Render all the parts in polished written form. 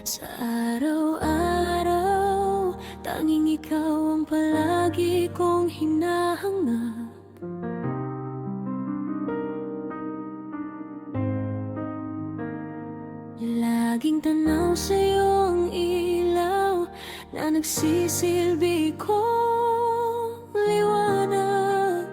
Sa araw-araw, tanging ikaw ang palagi kong hinahangap. Laging tanaw sa'yo ang ilaw na nagsisilbi kong liwanag.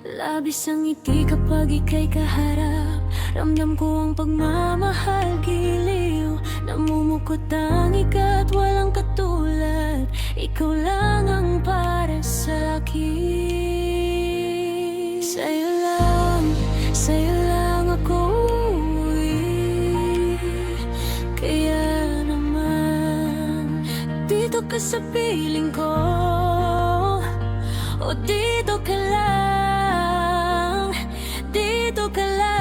Labis ang ngiti kapag ika'y kaharap. Ramdam ko ang pagmamahal, giliw. Namumukot ang ikat, walang katulad. Ikaw lang ang para sa akin. Sa'yo lang ako uuwi. Kaya naman, dito ka sa piling ko. O dito ka lang, dito ka lang.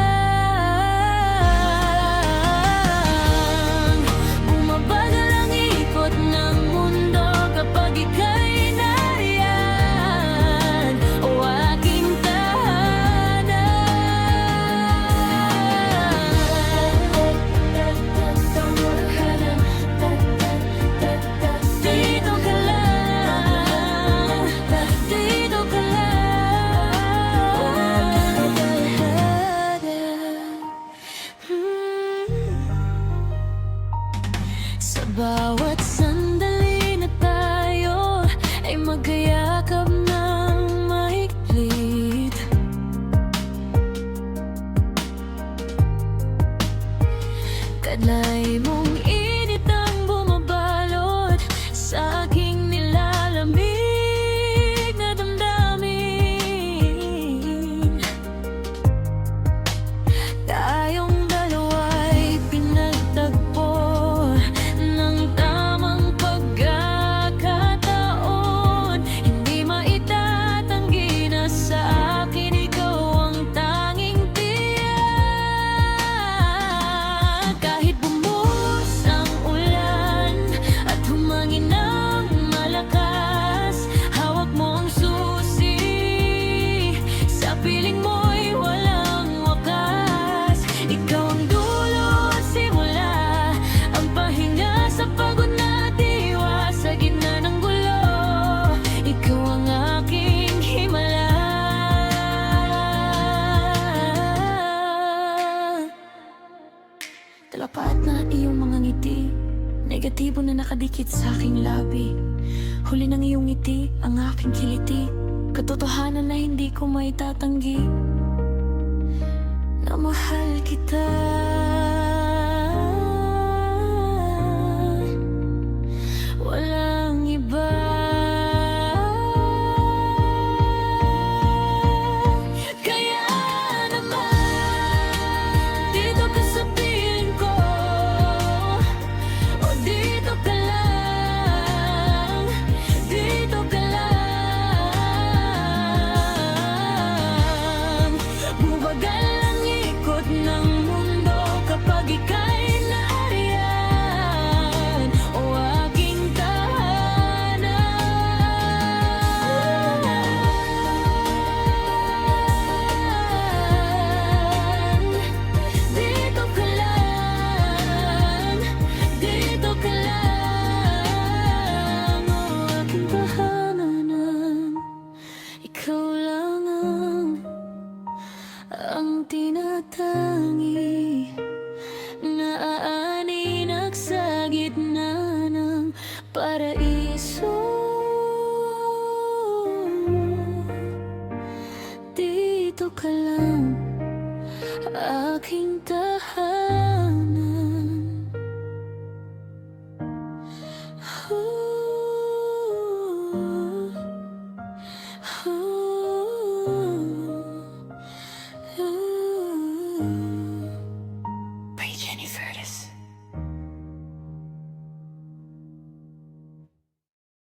Bumabagal ang ikot ng mundo kapag ika'y nariyan. O aking dito ka lang, dito ka sa bawat sandali na tayo ay magkayakap ng mahigpit. Kadlay mong init ang bumabalot sa aking nilalamig na damdamin. Tayong dalawa'y pinagtagpo ng tamang pagkakataon. Hindi maitatanggi na sa akin ikaw ang tanging tiyak. Kahit bumuhos ang ulan at humangin ng malakas, hawak mo ang susi, sa piling mo'y walang wakas. Ikaw ang dulo at simula, ang pahinga sa pagod na diwa sa gitna ng gulo. Ikaw ang aking himala. Talapaat na iyong mga ngiti, negatibo na nakadikit sa aking labi. Huli ng iyong ngiti ang aking kiliti, katotohanan na hindi ko maitatanggi, na mahal kita. Walang iba. Kaya naman, dito ka sa piling ko. O dito ka lang, dito ka lang. Bubagal ang ikot ng mundo kapag ika'y nariyan. O aking tahanan. Dito ka lang, dito ka lang. O aking tahanan. Ikaw lang ang tinatangi, naaaninag sa gitna ng paraiso. Dito ka lang, aking tahanan. Ooh, ooh.